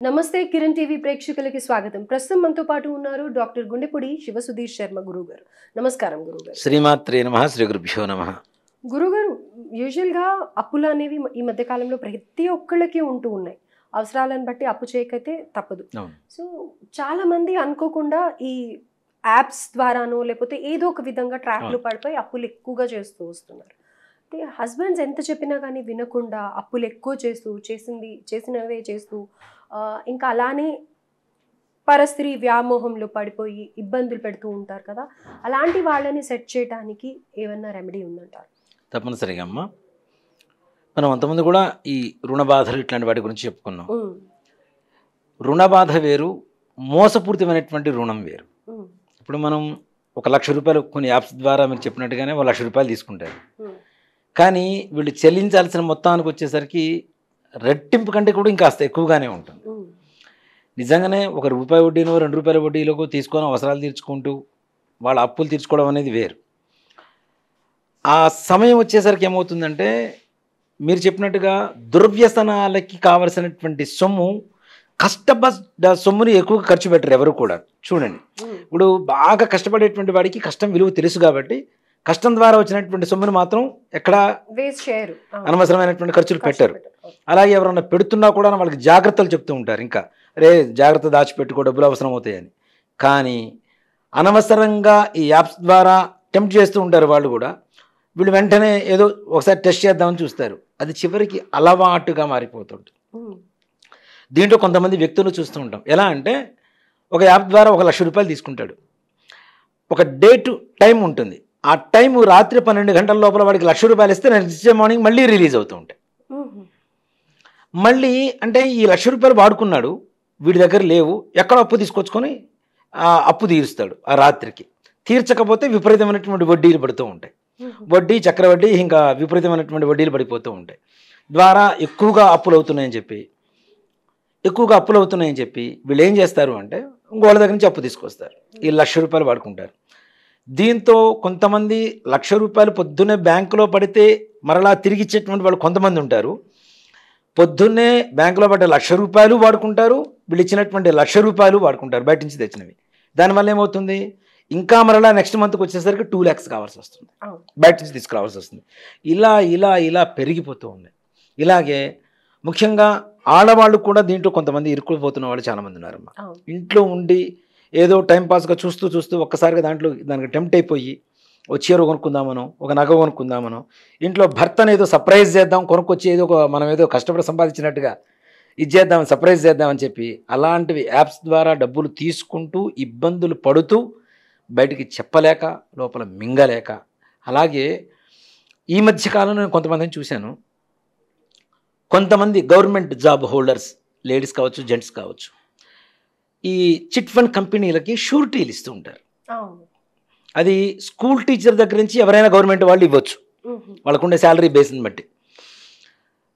నమస్తే కిరణ్ టీవీ ప్రేక్షకులకి స్వాగతం. ప్రస్తుతం మనతో పాటు ఉన్నారు డాక్టర్ గుండెపూడి శివసుధీర్ శర్మ గురుగారు. నమస్కారం గురుగారు. శ్రీమాత్రే నమః, శ్రీ గురుభ్యో నమః. గురుగారు, యూజువల్గా అప్పులు అనేవి ఈ మధ్య కాలంలో ప్రతి ఒక్కళ్ళకి ఉంటూ ఉన్నాయి. అవసరాలను బట్టి అప్పు చేయకైతే తప్పదు. సో చాలా మంది అనుకోకుండా ఈ యాప్స్ ద్వారానో లేకపోతే ఏదో ఒక విధంగా ట్రాక్లు పడిపోయి అప్పులు ఎక్కువగా చేస్తూ వస్తున్నారు. అంటే హస్బెండ్స్ ఎంత చెప్పినా కానీ వినకుండా అప్పులు ఎక్కువ చేస్తూ చేసినవే చేస్తూ ఇంకా అలానే పరస్త్రీ వ్యామోహంలో పడిపోయి ఇబ్బందులు పెడుతూ ఉంటారు కదా. అలాంటి వాళ్ళని సెట్ చేయడానికి ఏమన్నా రెమెడీ ఉందంటారు? తప్పనిసరిగా అమ్మ, మనం అంతకుముందు కూడా ఈ రుణ బాధలు ఇట్లాంటి వాటి గురించి చెప్పుకున్నాం. రుణ బాధ వేరు, మోసపూరితమైనటువంటి రుణం వేరు. ఇప్పుడు మనం 1,00,000 రూపాయలు కొన్ని యాప్స్ ద్వారా మీరు చెప్పినట్టుగానే 1,00,000 రూపాయలు తీసుకుంటారు. కానీ వీళ్ళు చెల్లించాల్సిన మొత్తానికి వచ్చేసరికి రెట్టింపు కంటే కూడా ఇంకా ఎక్కువగానే ఉంటుంది. నిజంగానే ₹1 వడ్డీనో ₹2 వడ్డీలకు తీసుకొని అవసరాలు తీర్చుకుంటూ వాళ్ళ అప్పులు తీర్చుకోవడం అనేది వేరు. ఆ సమయం వచ్చేసరికి ఏమవుతుందంటే మీరు చెప్పినట్టుగా దుర్వ్యసనాలకి కావలసినటువంటి సొమ్ము, కష్టపడ్డ సొమ్ముని ఎక్కువగా ఖర్చు పెట్టరు ఎవరు కూడా. చూడండి, ఇప్పుడు బాగా కష్టపడేటువంటి వాడికి కష్టం విలువ తెలుసు కాబట్టి కష్టం ద్వారా వచ్చినటువంటి సొమ్ముని మాత్రం ఎక్కడ అనవసరమైనటువంటి ఖర్చులు పెట్టరు. అలాగే ఎవరన్నా పెడుతున్నా కూడా వాళ్ళకి జాగ్రత్తలు చెప్తూ ఉంటారు. ఇంకా రే జాగ్రత్త దాచిపెట్టుకో, డబ్బులు అవసరం అవుతాయని. కానీ అనవసరంగా ఈ యాప్స్ ద్వారా టెంప్ట్ చేస్తూ ఉంటారు వాళ్ళు కూడా. వీళ్ళు వెంటనే ఏదో ఒకసారి టెస్ట్ చేద్దామని చూస్తారు. అది చివరికి అలవాటుగా మారిపోతుంది. దీంట్లో కొంతమంది వ్యక్తులు చూస్తూ ఉంటాం. ఎలా అంటే ఒక యాప్ ద్వారా 1,00,000 రూపాయలు తీసుకుంటాడు. ఒక డేట్ టైం ఉంటుంది. ఆ టైం రాత్రి 12 గంటల లోపల వాడికి ₹1,00,000 రూపాయలు ఇస్తే నెక్స్ట్ డే మార్నింగ్ మళ్ళీ రిలీజ్ అవుతూ ఉంటాయి. మళ్ళీ అంటే ఈ ₹1,00,000 రూపాయలు వాడుకున్నాడు, వీడి దగ్గర లేవు, ఎక్కడ అప్పు తీసుకొచ్చుకొని ఆ అప్పు తీరుస్తాడు. ఆ రాత్రికి తీర్చకపోతే విపరీతమైనటువంటి వడ్డీలు పడుతూ ఉంటాయి. వడ్డీ, చక్రవడ్డీ, ఇంకా విపరీతమైనటువంటి వడ్డీలు పడిపోతూ ఉంటాయి. ద్వారా ఎక్కువగా అప్పులు అవుతున్నాయని చెప్పి వీళ్ళు ఏం చేస్తారు అంటే ఇంకోళ్ళ దగ్గర నుంచి అప్పు తీసుకొస్తారు. ఈ ₹1,00,000 రూపాయలు వాడుకుంటారు. దీంతో కొంతమంది ₹1,00,000 రూపాయలు పొద్దున్నే బ్యాంకులో పడితే మరలా తిరిగి ఇచ్చేటువంటి వాళ్ళు కొంతమంది ఉంటారు. పొద్దున్నే బ్యాంకులో పడ్డ ₹1,00,000 రూపాయలు వాడుకుంటారు, వీళ్ళు ఇచ్చినటువంటి ₹1,00,000 రూపాయలు వాడుకుంటారు బయట నుంచి తెచ్చినవి. దానివల్ల ఏమవుతుంది, ఇంకా మరలా నెక్స్ట్ మంత్కి వచ్చేసరికి 2 lakhs కావాల్సి వస్తుంది, బయట నుంచి తీసుకురావాల్సి వస్తుంది. ఇలా ఇలా ఇలా పెరిగిపోతూ ఉన్నాయి. ఇలాగే ముఖ్యంగా ఆడవాళ్ళు కూడా దీంట్లో కొంతమంది ఇరుక్కుపోతున్న వాళ్ళు చాలామంది ఉన్నారమ్మా. ఇంట్లో ఉండి ఏదో టైంపాస్గా చూస్తూ ఒక్కసారిగా దానికి టెంప్ట్ అయిపోయి ఓ చీర కొనుక్కుందామనో, ఒక నగ కొనుక్కుందామనో, ఇంట్లో భర్తను ఏదో సర్ప్రైజ్ చేద్దాం, కొనుక్కొచ్చి ఏదో మనం ఏదో కష్టపడి సంపాదించినట్టుగా ఇది చేద్దాం, సర్ప్రైజ్ చేద్దామని చెప్పి అలాంటివి యాప్స్ ద్వారా డబ్బులు తీసుకుంటూ ఇబ్బందులు పడుతూ బయటికి చెప్పలేక లోపల మింగలేక. అలాగే ఈ మధ్య కాలంలో నేను కొంతమందిని చూశాను. కొంతమంది గవర్నమెంట్ జాబ్ హోల్డర్స్, లేడీస్ కావచ్చు, జెంట్స్ కావచ్చు, ఈ చిట్ ఫండ్ కంపెనీలకి షూరిటీలు ఇస్తూ ఉంటారు. అది స్కూల్ టీచర్ దగ్గర నుంచి ఎవరైనా గవర్నమెంట్ వాళ్ళు ఇవ్వచ్చు, వాళ్ళకుండే శాలరీ బేస్ని బట్టి.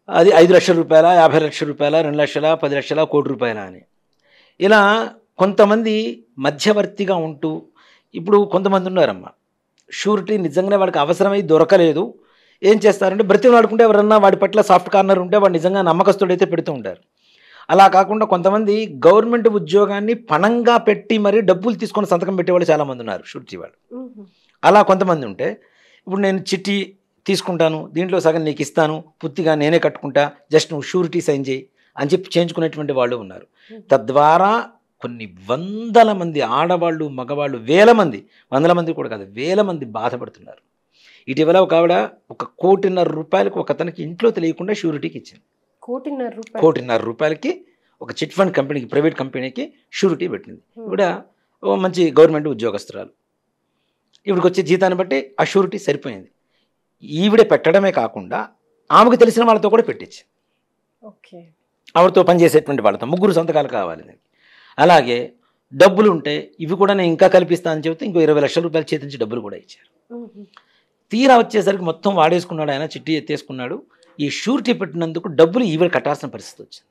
అది ₹5,00,000 రూపాయల, ₹50,00,000 రూపాయల, ₹2,00,000, ₹10,00,000, ₹1,00,000 అని. ఇలా కొంతమంది మధ్యవర్తిగా ఉంటూ, ఇప్పుడు కొంతమంది ఉన్నారమ్మా, షూరిటీ నిజంగానే వాడికి అవసరమై దొరకలేదు, ఏం చేస్తారంటే బ్రతిమలాడుకుంటే ఎవరన్నా వాడి పట్ల సాఫ్ట్ కార్నర్ ఉంటే వాడు నిజంగా నమ్మకస్తుడైతే పెడుతూ ఉంటారు. అలా కాకుండా కొంతమంది గవర్నమెంట్ ఉద్యోగాన్ని పణంగా పెట్టి మరీ డబ్బులు తీసుకొని సంతకం పెట్టేవాళ్ళు చాలామంది ఉన్నారు, షూరిటీ వాళ్ళు. అలా కొంతమంది ఉంటే ఇప్పుడు నేను చిట్టి తీసుకుంటాను, దీంట్లో సగం నీకు ఇస్తాను, పూర్తిగా నేనే కట్టుకుంటా, జస్ట్ నువ్వు షూరిటీ సైన్ చేయి అని చెప్పి చేయించుకునేటువంటి వాళ్ళు ఉన్నారు. తద్వారా కొన్ని వందల మంది ఆడవాళ్ళు, మగవాళ్ళు, వందల మంది కూడా కాదు, వేల మంది బాధపడుతున్నారు. ఇటీవల ఒక ఆవిడ ₹1,50,00,000 రూపాయలకు ఒక అతనికి ఇంట్లో తెలియకుండా షూరిటీకి ఇచ్చింది. ₹1,50,00,000 రూపాయలకి ఒక చిట్ ఫండ్ కంపెనీకి, ప్రైవేట్ కంపెనీకి షూరిటీ పెట్టింది. ఇవిడ ఓ మంచి గవర్నమెంట్ ఉద్యోగస్తురాలు. ఇవిడికి వచ్చే జీతాన్ని బట్టి ఆ షూరిటీ సరిపోయింది. ఈవిడ పెట్టడమే కాకుండా ఆమెకు తెలిసిన వాళ్ళతో కూడా పెట్టించింది. ఆవిడతో పనిచేసేటువంటి వాళ్ళతో 3 సంతకాలు కావాలి. అలాగే డబ్బులు ఉంటే ఇవి కూడా నేను ఇంకా కల్పిస్తానని చెబితే ఇంకో ₹20,00,000 రూపాయలు చేతి నుంచి డబ్బులు కూడా ఇచ్చారు. తీరా వచ్చేసరికి మొత్తం వాడేసుకున్నాడు, ఆయన చిట్టి ఎత్తేసుకున్నాడు. ఈ షూరిటీ పెట్టినందుకు డబ్బులు ఈవిడ కట్టాల్సిన పరిస్థితి వచ్చింది.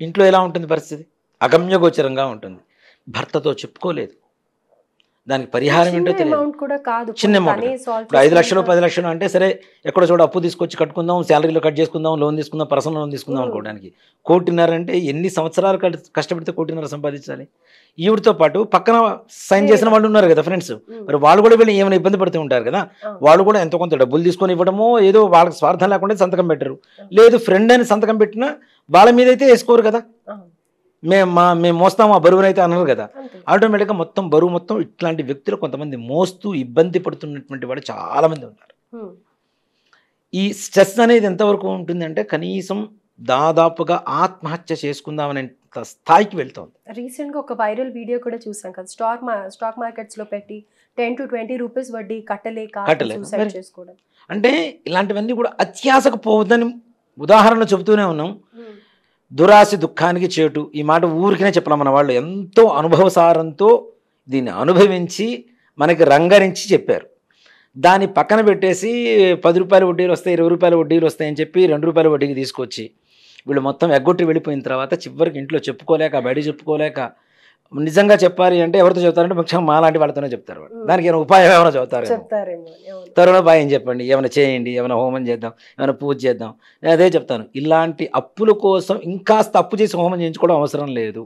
ఇంట్లో ఎలా ఉంటుంది పరిస్థితి? అగమ్యగోచరంగా ఉంటుంది. భర్తతో చెప్పుకోలేదు, దానికి పరిహారం ఏంటో తెలియదు. అమౌంట్ కూడా కాదు, చిన్న అమౌంట్. ఇప్పుడు 5 లక్షలు 10 లక్షలు అంటే సరే ఎక్కడ చూడ అప్పు తీసుకొచ్చి కట్టుకుందాం, శాలరీలో కట్ చేసుకుందాం, లోన్ తీసుకుందాం, పర్సనల్ లోన్ తీసుకుందాం అనుకోవడానికి. 1.5 కోటి అంటే ఎన్ని సంవత్సరాలు కష్టపడితే 1.5 కోటి సంపాదించాలి. ఈవిడితో పాటు పక్కన సైన్ చేసిన వాళ్ళు ఉన్నారు కదా ఫ్రెండ్స్, మరి వాళ్ళు కూడా వీళ్ళు ఏమైనా ఇబ్బంది పడుతూ ఉంటారు కదా, వాళ్ళు కూడా ఎంతో కొంత డబ్బులు తీసుకొని ఇవ్వడమో ఏదో వాళ్ళకి స్వార్థం లేకుండా సంతకం పెట్టరు. లేదు ఫ్రెండ్ అని సంతకం పెట్టినా వాళ్ళ మీద అయితే వేసుకోరు కదా, మేము మోస్తాము ఆ బరువుని అయితే అన్నారు కదా. ఆటోమేటిక్గా మొత్తం బరువు మొత్తం ఇట్లాంటి వ్యక్తులు కొంతమంది మోస్తూ ఇబ్బంది పడుతున్నటువంటి వాళ్ళు చాలా మంది ఉన్నారు. ఈ స్ట్రెస్ అనేది ఎంతవరకు ఉంటుంది అంటే కనీసం దాదాపుగా ఆత్మహత్య చేసుకుందామనేంత స్థాయికి వెళ్తుంది. రీసెంట్గా ఒక వైరల్ వీడియో కూడా చూసాం కదా, స్టాక్ మార్కెట్స్లో పెట్టి 10 to 20 రూపీస్ వడ్డీ కట్టలేక సూసైడ్ చేసుకోవడం. అంటే ఇలాంటివన్నీ కూడా అత్యాశకు పోవద్దని ఉదాహరణలు చెబుతూనే ఉన్నాం. దురాశ దుఃఖానికి చేటు, ఈ మాట ఊరికినే చెప్పలేం. మన వాళ్ళు ఎంతో అనుభవసారంతో దీన్ని అనుభవించి మనకి రంగరించి చెప్పారు. దాన్ని పక్కన పెట్టేసి 10 రూపాయల వడ్డీలు వస్తాయి, 20 రూపాయల వడ్డీలు వస్తాయని చెప్పి 2 రూపాయల వడ్డీకి తీసుకొచ్చి వీళ్ళు మొత్తం ఎగ్గొట్టి వెళ్ళిపోయిన తర్వాత చివరికి ఇంట్లో చెప్పుకోలేక, బయట చెప్పుకోలేక, నిజంగా చెప్పాలి అంటే ఎవరితో చెప్తారంటే ముఖ్యంగా మాలాంటి వాళ్ళతోనే చెప్తారు. దానికి ఏమైనా ఉపాయం ఏమైనా చెప్తారేమో, తరుణోపాయం చెప్పండి, ఏమైనా చేయండి, ఏమైనా హోమం చేద్దాం, ఏమైనా పూజ చేద్దాం, నేను అదే చెప్తాను. ఇలాంటి అప్పుల కోసం ఇంకాస్త అప్పు చేసి హోమం చేయించుకోవడం అవసరం లేదు.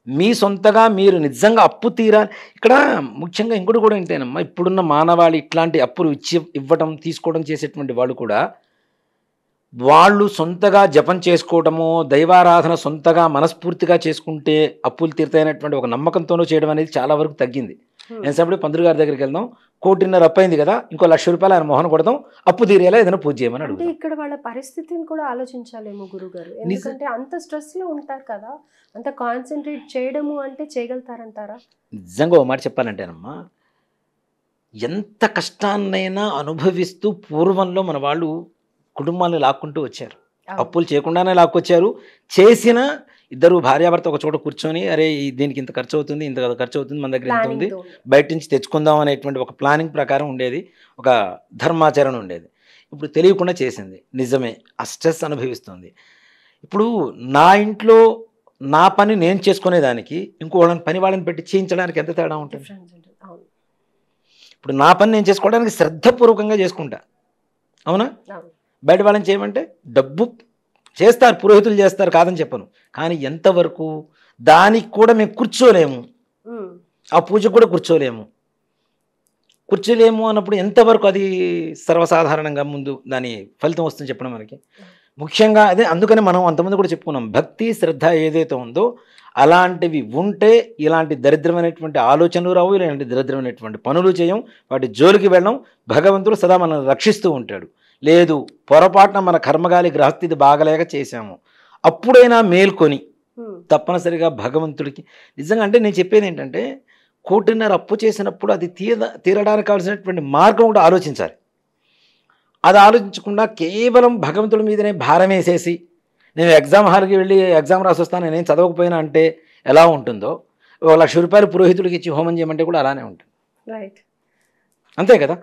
మీ సొంతగా మీరు నిజంగా అప్పు తీరాలి. ఇక్కడ ముఖ్యంగా ఇంకోటి కూడా ఏంటేనమ్మా, ఇప్పుడున్న మానవాళి ఇట్లాంటి అప్పులు ఇవ్వడం తీసుకోవడం చేసేటువంటి వాళ్ళు కూడా వాళ్ళు సొంతగా జపం చేసుకోవడమో, దైవారాధన సొంతగా మనస్ఫూర్తిగా చేసుకుంటే అప్పులు తీరుతాయనేటువంటి ఒక నమ్మకంతోనూ చేయడం అనేది చాలా వరకు తగ్గింది. ఎంతసేపు పంతులు గారి దగ్గరికి వెళ్దాం, 1.5 కోటి అప్పు అయింది కదా, ఇంకో 1,00,000 రూపాయలు ఆయన మొహన కొడదాం, అప్పు తీరేలా ఏదైనా పూజ చేయమని అడుగుతాం. ఇక్కడ వాళ్ళ పరిస్థితిని కూడా ఆలోచించాలేమో గురుగారు, ఎందుకంటే అంత స్ట్రెస్ లో ఉంటారు కదా, అంత కాన్సన్ట్రేట్ చేయడము అంటే చేయగలుగుతారంటారా? నిజంగా ఓ మాట చెప్పాలంటేనమ్మా, ఎంత కష్టాన్నైనా అనుభవిస్తూ పూర్వంలో మన వాళ్ళు కుటుంబాలను లాక్కుంటూ వచ్చారు. అప్పులు చేయకుండానే లాక్కొచ్చారు. చేసిన ఇద్దరు భార్యాభర్త ఒక చోట కూర్చొని అరే దీనికి ఇంత ఖర్చు అవుతుంది, ఇంత ఖర్చు అవుతుంది, మన దగ్గర ఇంత ఉంది, బయట నుంచి తెచ్చుకుందాం అనేటువంటి ఒక ప్లానింగ్ ప్రకారం ఉండేది, ఒక ధర్మాచరణ ఉండేది. ఇప్పుడు తెలియకుండా చేసింది, నిజమే ఆ స్ట్రెస్ అనుభవిస్తుంది. ఇప్పుడు నా ఇంట్లో నా పని నేను చేసుకునేదానికి ఇంకో వాళ్ళని పని వాళ్ళని పెట్టి చేయించడానికి ఎంత తేడా ఉంటుంది? ఇప్పుడు నా పని నేను చేసుకోవడానికి శ్రద్ధపూర్వకంగా చేసుకుంటా, అవునా? బయట వాళ్ళని చేయమంటే డబ్బు చేస్తారు, పురోహితులు చేస్తారు, కాదని చెప్పను, కానీ ఎంతవరకు దానికి కూడా మేము కూర్చోలేము, ఆ పూజకు కూడా కూర్చోలేము అన్నప్పుడు ఎంతవరకు అది సర్వసాధారణంగా ముందు దాని ఫలితం వస్తుంది చెప్పడం మనకి. ముఖ్యంగా అదే అందుకని మనం అంతమంది కూడా చెప్పుకున్నాం, భక్తి శ్రద్ధ ఏదైతే ఉందో అలాంటివి ఉంటే ఇలాంటి దరిద్రమైనటువంటి ఆలోచనలు రావు, ఇలాంటి దరిద్రమైనటువంటి పనులు చేయం, వాటి జోలికి వెళ్ళడం. భగవంతుడు సదా మనల్ని రక్షిస్తూ ఉంటాడు. లేదు పొరపాటున మన కర్మగాలి గ్రహస్థితి బాగలేక చేశాము, అప్పుడైనా మేల్కొని తప్పనిసరిగా భగవంతుడికి నిజంగా అంటే నేను చెప్పేది ఏంటంటే 1.5 కోటి అప్పు చేసినప్పుడు అది తీరడానికి కావాల్సినటువంటి మార్గం కూడా ఆలోచించాలి. అది ఆలోచించకుండా కేవలం భగవంతుడి మీదనే భారం వేసేసి నేను ఎగ్జామ్ హాల్కి వెళ్ళి ఎగ్జామ్ రాసి వస్తాను, నేనేం చదవకపోయినా అంటే ఎలా ఉంటుందో, 1,00,000 రూపాయలు పురోహితుడికి ఇచ్చి హోమం చేయమంటే కూడా అలానే ఉంటుంది. అంతే కదా,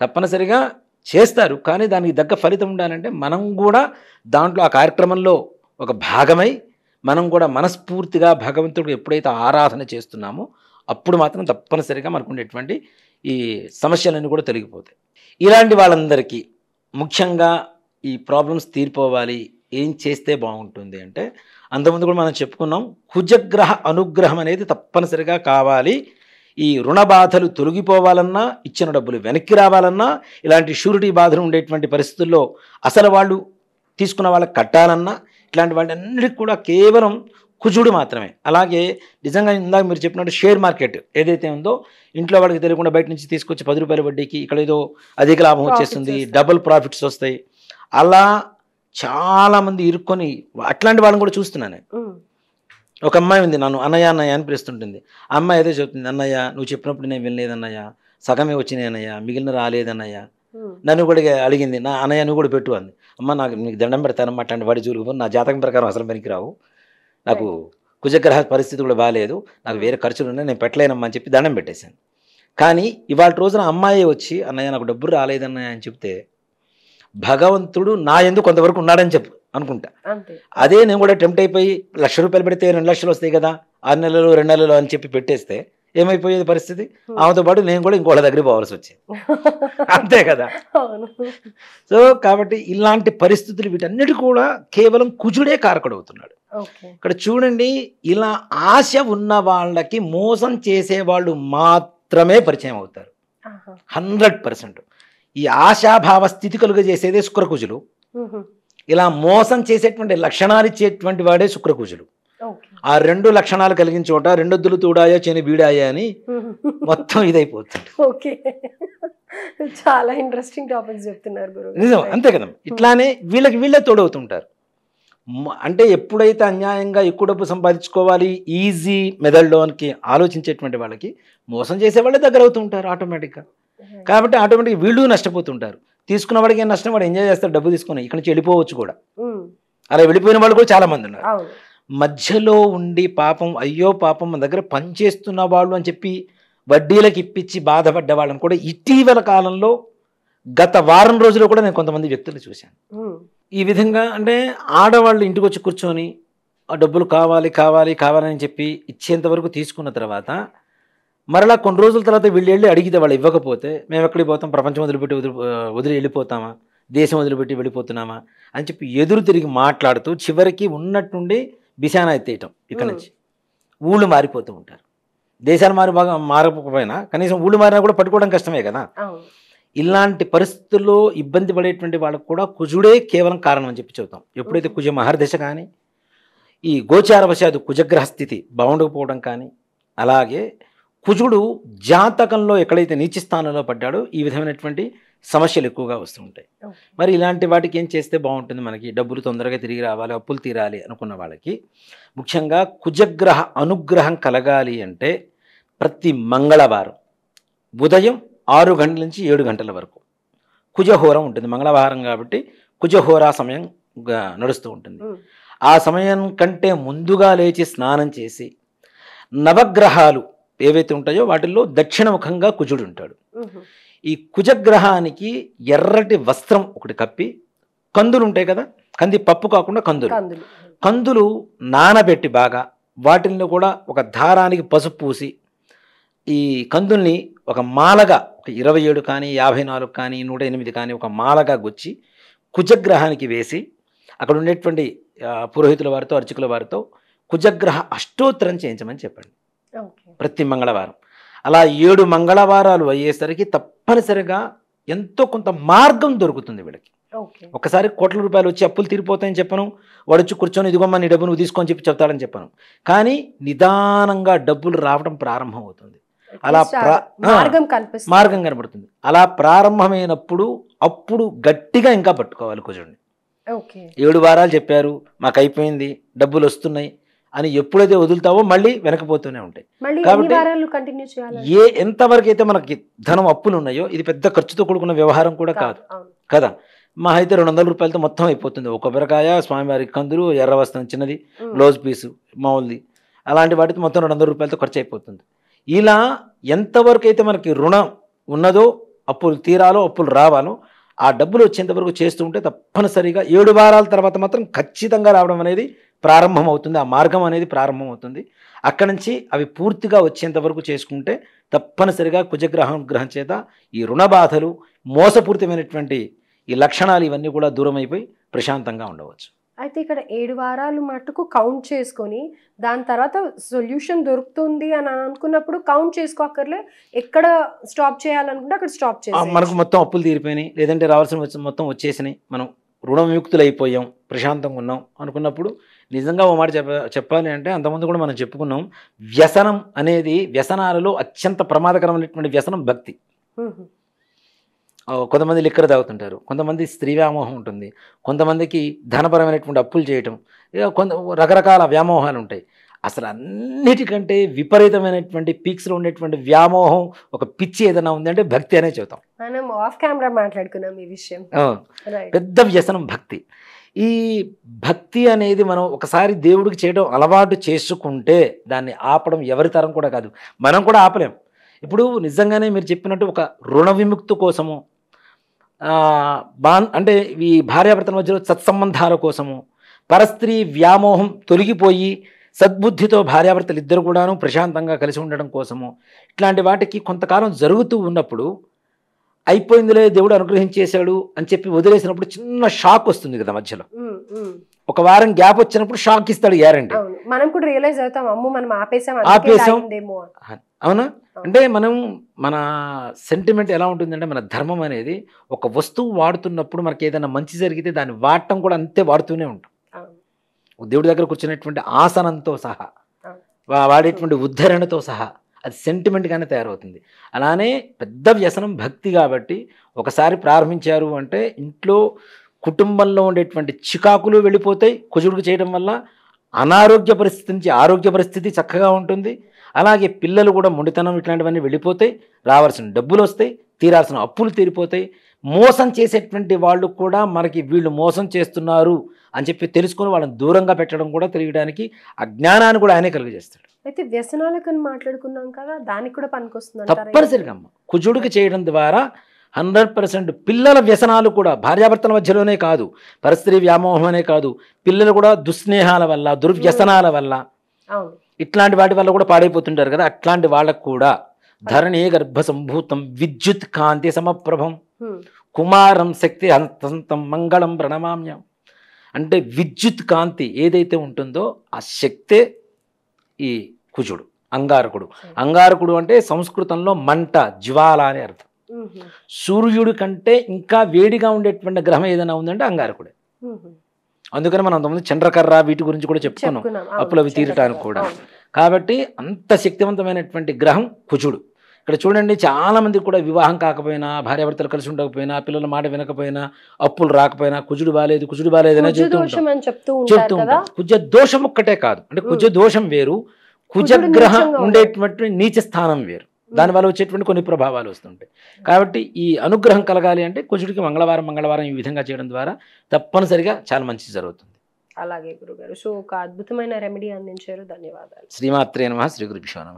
తప్పనిసరిగా చేస్తారు. కానీ దానికి తగ్గ ఫలితం ఉండాలంటే మనం కూడా దాంట్లో ఆ కార్యక్రమంలో ఒక భాగమై మనం కూడా మనస్ఫూర్తిగా భగవంతుడికి ఎప్పుడైతే ఆరాధన చేస్తున్నామో అప్పుడు మాత్రం తప్పనిసరిగా మనకు ఉండేటువంటి ఈ సమస్యలన్నీ కూడా తొలగిపోతాయి. ఇలాంటి వాళ్ళందరికీ ముఖ్యంగా ఈ ప్రాబ్లమ్స్ తీరిపోవాలి, ఏం చేస్తే బాగుంటుంది అంటే అంతకుముందు కూడా మనం చెప్పుకున్నాం, కుజగ్రహ అనుగ్రహం అనేది తప్పనిసరిగా కావాలి. ఈ రుణ బాధలు తొలగిపోవాలన్నా, ఇచ్చిన డబ్బులు వెనక్కి రావాలన్నా, ఇలాంటి షూరిటీ బాధలు ఉండేటువంటి పరిస్థితుల్లో అసలు వాళ్ళు తీసుకున్న వాళ్ళకి కట్టాలన్నా, ఇట్లాంటి వాటి అన్నిటికీ కూడా కేవలం కుజుడు మాత్రమే. అలాగే నిజంగా ఇందాక మీరు చెప్పినట్టు షేర్ మార్కెట్ ఏదైతే ఉందో ఇంట్లో వాళ్ళకి తెలియకుండా బయట నుంచి తీసుకొచ్చి 10 రూపాయల వడ్డీకి ఇక్కడ ఏదో అధిక లాభం వచ్చేస్తుంది, డబుల్ ప్రాఫిట్స్ వస్తాయి, అలా చాలామంది ఇరుక్కొని అట్లాంటి వాళ్ళని కూడా చూస్తున్నాను. ఒక అమ్మాయి ఉంది, నన్ను అన్నయ్య అని పిలుస్తుంటుంది. ఆ అమ్మాయి ఏదో చెప్తుంది, అన్నయ్య నువ్వు చెప్పినప్పుడు నేను వినలేదన్నయ్య, సగమే వచ్చినాయి అన్నయ్య, మిగిలిన రాలేదన్నయ్య. నన్ను కూడా అడిగింది, నా అన్నయ్య నువ్వు కూడా పెట్టు అంది. అమ్మ నాకు నీకు దండం పెడతానమ్మా, అట్లాంటి వాడి జోలికి నా జాతకం ప్రకారం అసలు పనికిరావు, నాకు కుజగ్రహ పరిస్థితి కూడా బాగాలేదు, నాకు వేరే ఖర్చులు ఉన్నాయి, నేను పెట్టలేనమ్మా అని చెప్పి దండం పెట్టేశాను. కానీ ఇవాళ రోజున అమ్మాయి వచ్చి అన్నయ్య నాకు డబ్బులు రాలేదన్నయ్య అని చెప్తే భగవంతుడు నా ఎందుకు కొంతవరకు ఉన్నాడని చెప్పు అనుకుంటా. అదే నేను కూడా టెంప్ట్ అయిపోయి 1,00,000 రూపాయలు పెడితే 2 లక్షలు వస్తాయి కదా, 6 నెలలు 2 నెలలు అని చెప్పి పెట్టేస్తే ఏమైపోయేది పరిస్థితి? ఆమెతో పాటు నేను కూడా ఇంకోళ్ళ దగ్గరికి పోవాల్సి వచ్చేది. అంతే కదా. సో కాబట్టి ఇలాంటి పరిస్థితులు వీటన్నిటి కూడా కేవలం కుజుడే కారకుడవుతున్నాడు. ఇక్కడ చూడండి, ఇలా ఆశ ఉన్న వాళ్ళకి మోసం చేసేవాళ్ళు మాత్రమే పరిచయం అవుతారు 100%. ఈ ఆశాభావ స్థితి కలుగ చేసేదే శుక్రకుజులు. ఇలా మోసం చేసేటువంటి లక్షణాలు ఇచ్చేటువంటి వాడే శుక్రకుజులు. ఆ 2 లక్షణాలు కలిగిన చోట 2 ఎద్దులు తూడాయా చేని బీడాయా అని మొత్తం ఇదైపోతుంది. ఓకే, చాలా ఇంట్రెస్టింగ్ టాపిక్స్ చెప్తున్నారు గురువు. నిజం, అంతే కదా. ఇట్లానే వీళ్ళే తోడవుతుంటారు. అంటే ఎప్పుడైతే అన్యాయంగా ఎక్కువ డబ్బు సంపాదించుకోవాలి ఈజీ మెథడ్లోనికి ఆలోచించేటువంటి వాళ్ళకి మోసం చేసే వాళ్ళే దగ్గర అవుతూ ఉంటారు ఆటోమేటిక్గా. కాబట్టి ఆటోమేటిక్గా వీళ్ళు నష్టపోతుంటారు. తీసుకున్న వాడికి ఏం నష్టం, వాడు ఎంజాయ్ చేస్తాడు డబ్బు తీసుకుని, ఇక్కడ నుంచి వెళ్ళిపోవచ్చు కూడా. అలా వెళ్ళిపోయిన వాళ్ళు కూడా చాలా మంది ఉన్నారు. మధ్యలో ఉండి పాపం అయ్యో పాపం మన దగ్గర పనిచేస్తున్న వాళ్ళు అని చెప్పి వడ్డీలకు ఇప్పించి బాధపడ్డ వాళ్ళని కూడా ఇటీవల కాలంలో గత వారం రోజుల్లో కూడా నేను కొంతమంది వ్యక్తులు చూశాను. ఈ విధంగా అంటే ఆడవాళ్ళు ఇంటికి వచ్చి కూర్చొని ఆ డబ్బులు కావాలి కావాలి కావాలని చెప్పి ఇచ్చేంత వరకు తీసుకున్న తర్వాత మరలా కొన్ని రోజుల తర్వాత వీళ్ళు వెళ్ళి అడిగితే వాళ్ళు ఇవ్వకపోతే మేము ఎక్కడికి పోతాం, ప్రపంచం వదిలిపెట్టి వదిలి వెళ్ళిపోతామా, దేశం వదిలిపెట్టి వెళ్ళిపోతున్నామా అని చెప్పి ఎదురు తిరిగి మాట్లాడుతూ చివరికి ఉన్నట్టుండి బిశానా ఎత్తేయటం. ఇక్కడ నుంచి ఊళ్ళు మారిపోతూ ఉంటారు. దేశాలు మారకపోయినా కనీసం ఊళ్ళు మారినా కూడా పట్టుకోవడం కష్టమే కదా. ఇలాంటి పరిస్థితుల్లో ఇబ్బంది పడేటువంటి వాళ్ళకు కూడా కుజుడే కేవలం కారణం అని చెప్పి చెబుతాం. ఎప్పుడైతే కుజ మహర్దశ కానీ ఈ గోచారవశాత్తు కుజగ్రహ స్థితి బాగుండకపోవడం కానీ, అలాగే కుజుడు జాతకంలో ఎక్కడైతే నీచ స్థానంలో పడ్డాడో ఈ విధమైనటువంటి సమస్యలు ఎక్కువగా వస్తూ ఉంటాయి. మరి ఇలాంటి వాటికి ఏం చేస్తే బాగుంటుంది? మనకి డబ్బులు తొందరగా తిరిగి రావాలి, అప్పులు తీరాలి అనుకున్న వాళ్ళకి ముఖ్యంగా కుజగ్రహ అనుగ్రహం కలగాలి అంటే ప్రతి మంగళవారం ఉదయం 6 గంటల నుంచి 7 గంటల వరకు కుజహోరం ఉంటుంది. మంగళవారం కాబట్టి కుజహోరా సమయం నడుస్తూ ఉంటుంది. ఆ సమయం కంటే ముందుగా లేచి స్నానం చేసి నవగ్రహాలు ఏవైతే ఉంటాయో వాటిల్లో దక్షిణముఖంగా కుజుడు ఉంటాడు. ఈ కుజగ్రహానికి ఎర్రటి వస్త్రం ఒకటి కప్పి, కందులు ఉంటాయి కదా, కంది పప్పు కాకుండా కందులు నానబెట్టి బాగా వాటిల్లో కూడా ఒక దారానికి పసుపు పూసి ఈ కందుల్ని ఒక మాలగా 27 కానీ 54 కానీ 108 కానీ ఒక మాలగా గుచ్చి కుజగ్రహానికి వేసి అక్కడ ఉండేటువంటి పురోహితుల వారితో అర్చకుల వారితో కుజగ్రహ అష్టోత్తరం చేయించమని చెప్పండి ప్రతి మంగళవారం. అలా 7 మంగళవారాలు అయ్యేసరికి తప్పనిసరిగా ఎంతో కొంత మార్గం దొరుకుతుంది వీళ్ళకి. ఒకసారి కోట్ల రూపాయలు వచ్చి అప్పులు తీరిపోతాయని చెప్పను, వాడు వచ్చి కూర్చొని ఇదిగోమ్మా నీ డబ్బు నువ్వు తీసుకొని చెప్పి చెప్తాడని చెప్పను. కానీ నిదానంగా డబ్బులు రావడం ప్రారంభం అవుతుంది. అలా మార్గం కనబడుతుంది. అలా ప్రారంభమైనప్పుడు అప్పుడు గట్టిగా ఇంకా పట్టుకోవాలి కుజుడిని. 7 వారాలు చెప్పారు, మాకు అయిపోయింది, డబ్బులు వస్తున్నాయి అని ఎప్పుడైతే వదులుతావో మళ్ళీ వెనకపోతూనే ఉంటాయి. కాబట్టి ఎంతవరకు అయితే మనకి ధనం అప్పులు ఉన్నాయో ఇది పెద్ద ఖర్చుతో కూడుకున్న వ్యవహారం కూడా కాదు కదా. మా అయితే 200 రూపాయలతో మొత్తం అయిపోతుంది. ఒక కొబ్బరికాయ, స్వామివారి కందులు, ఎర్ర వస్త్రం చిన్నది, బ్లౌజ్ పీసు మామూలుది, అలాంటి వాటితో మొత్తం 200 రూపాయలతో ఖర్చు అయిపోతుంది. ఇలా ఎంతవరకు అయితే మనకి రుణం ఉన్నదో, అప్పులు తీరాలో, అప్పులు రావాలో ఆ డబ్బులు వచ్చేంత వరకు చేస్తూ ఉంటే తప్పనిసరిగా 7 వారాల తర్వాత మాత్రం ఖచ్చితంగా రావడం అనేది ప్రారంభం అవుతుంది. ఆ మార్గం అనేది ప్రారంభం అవుతుంది. అక్కడి నుంచి అవి పూర్తిగా వచ్చేంత వరకు చేసుకుంటే తప్పనిసరిగా కుజగ్రహం చేత ఈ రుణ బాధలు, మోసపూరితమైనటువంటి ఈ లక్షణాలు ఇవన్నీ కూడా దూరం అయిపోయి ప్రశాంతంగా ఉండవచ్చు. అయితే ఇక్కడ 7 వారాలు మటుకు కౌంట్ చేసుకొని దాని తర్వాత సొల్యూషన్ దొరుకుతుంది అని అనుకున్నప్పుడు కౌంట్ చేసుకోకర్లే, ఎక్కడ స్టాప్ చేయాలనుకుంటే అక్కడ స్టాప్ చేయాలి. మనకు మొత్తం అప్పులు తీరిపోయినాయి, లేదంటే రావాల్సిన మొత్తం వచ్చేసినాయి, మనం రుణ విముక్తులు అయిపోయాం, ప్రశాంతంగా ఉన్నాం అనుకున్నప్పుడు నిజంగా ఓ మాట చెప్పాలి అంటే అంతకుముందు కూడా మనం చెప్పుకున్నాం, వ్యసనం అనేది వ్యసనాలలో అత్యంత ప్రమాదకరమైనటువంటి వ్యసనం భక్తి. కొంతమంది లిక్కర్ తాగుతుంటారు, కొంతమంది స్త్రీ వ్యామోహం ఉంటుంది, కొంతమందికి ధనపరమైనటువంటి అప్పులు చేయటం, ఇక రకరకాల వ్యామోహాలు ఉంటాయి. అసలు అన్నిటికంటే విపరీతమైనటువంటి పీక్స్లో ఉండేటువంటి వ్యామోహం, ఒక పిచ్చి ఏదైనా ఉందంటే భక్తి అనే చెబుతాం. మనం ఆఫ్ కెమెరా మాట్లాడుకున్నాం ఈ విషయం. పెద్ద వ్యసనం భక్తి. ఈ భక్తి అనేది మనం ఒకసారి దేవుడికి చేయడం అలవాటు చేసుకుంటే దాన్ని ఆపడం ఎవరి తరం కూడా కాదు, మనం కూడా ఆపలేం. ఇప్పుడు నిజంగానే మీరు చెప్పినట్టు ఒక రుణ విముక్తి కోసము, అంటే ఈ భార్యాభర్తల మధ్యలో సత్సంబంధాల కోసము, పరస్త్రీ వ్యామోహం తొలగిపోయి సద్బుద్ధితో భార్యాభర్తలు ఇద్దరు కూడాను ప్రశాంతంగా కలిసి ఉండడం కోసము ఇట్లాంటి వాటికి కొంతకాలం జరుగుతూ ఉన్నప్పుడు అయిపోయిందిలే దేవుడు అనుగ్రహించేశాడు అని చెప్పి వదిలేసినప్పుడు చిన్న షాక్ వస్తుంది కదా మధ్యలో. ఒక వారం గ్యాప్ వచ్చినప్పుడు షాక్ ఇస్తాడు గ్యారంటీ. మనం కూడా రియలైజ్ అవుతాం, అమ్మో మనం ఆపేసాం. అవునా? అంటే మనం మన సెంటిమెంట్ ఎలా ఉంటుందంటే మన ధర్మం అనేది ఒక వస్తువు వాడుతున్నప్పుడు మనకి ఏదైనా మంచి జరిగితే దాన్ని వాడటం కూడా అంతే వాడుతూనే ఉంటాం. దేవుడి దగ్గర కూర్చునేటువంటి ఆసనంతో సహా వాడేటువంటి ఉద్ధరణతో సహా అది సెంటిమెంట్గానే తయారవుతుంది. అలానే పెద్ద వ్యసనం భక్తి కాబట్టి ఒకసారి ప్రారంభించారు అంటే ఇంట్లో కుటుంబంలో ఉండేటువంటి చికాకులు వెళ్ళిపోతాయి. కుజుడికి చేయడం వల్ల అనారోగ్య పరిస్థితి నుంచి ఆరోగ్య పరిస్థితి చక్కగా ఉంటుంది. అలాగే పిల్లలు కూడా మొండితనం ఇట్లాంటివన్నీ వెళ్ళిపోతాయి. రావాల్సిన డబ్బులు వస్తాయి, తీరాల్సిన అప్పులు తీరిపోతాయి. మోసం చేసేటువంటి వాళ్ళు కూడా మనకి వీళ్ళు మోసం చేస్తున్నారు అని చెప్పి తెలుసుకొని వాళ్ళని దూరంగా పెట్టడం కూడా తెలియడానికి ఆ జ్ఞానాన్ని కూడా ఆయనే కలిగజేస్తాడు. అయితే వ్యసనాలకు మాట్లాడుకున్నాం కదా, దానికి కూడా పనికొస్తుంది తప్పనిసరిగా అమ్మ. కుజుడికి చేయడం ద్వారా 100% పిల్లల వ్యసనాలు కూడా భార్యాభర్తల మధ్యలోనే కాదు, పరస్త్రీ వ్యామోహం అనే కాదు, పిల్లలు కూడా దుస్నేహాల వల్ల దుర్వ్యసనాల వల్ల ఇట్లాంటి వాటి వల్ల కూడా పాడైపోతుంటారు కదా. అట్లాంటి వాళ్ళకు కూడా ధరణే గర్భ సంభూతం విద్యుత్ కాంతి సమప్రభం కుమారం శక్తి హంతం మంగళం ప్రణమామ్యం. అంటే విద్యుత్ కాంతి ఏదైతే ఉంటుందో ఆ శక్తే ఈ కుజుడు, అంగారకుడు. అంగారకుడు అంటే సంస్కృతంలో మంట, జ్వాల అని అర్థం. సూర్యుడి కంటే ఇంకా వేడిగా ఉండేటువంటి గ్రహం ఏదైనా ఉందంటే అంగారకుడే. అందుకని మనం అంతకుముందు చంద్రకర్ర వీటి గురించి కూడా చెప్పుకున్నాం, అప్పులు అవి తీరటానికి కూడా. కాబట్టి అంత శక్తివంతమైనటువంటి గ్రహం కుజుడు. ఇక్కడ చూడండి, చాలా మందికి కూడా వివాహం కాకపోయినా, భార్యాభర్తలు కలిసి ఉండకపోయినా, పిల్లల మాట వినకపోయినా, అప్పులు రాకపోయినా కుజుడు బాలేదు కుజుడు బాలేదని చెప్తూ ఉంటాం. కుజ దోషం ఒక్కటే కాదు, అంటే కుజ దోషం వేరు, కుజగ్రహం ఉండేటువంటి నీచ స్థానం వేరు. దానివల్ల వచ్చేటువంటి కొన్ని ప్రభావాలు వస్తుంటాయి. కాబట్టి ఈ అనుగ్రహం కలగాలి అంటే కుజుడికి మంగళవారం ఈ విధంగా చేయడం ద్వారా తప్పనిసరిగా చాలా మంచి జరుగుతుంది. అలాగే గురుగారు, సో ఒక అద్భుతమైన రెమెడీ అందించారు. ధన్యవాదాలు. శ్రీమాత్రే నమః. శ్రీ గురుభ్యో నమః.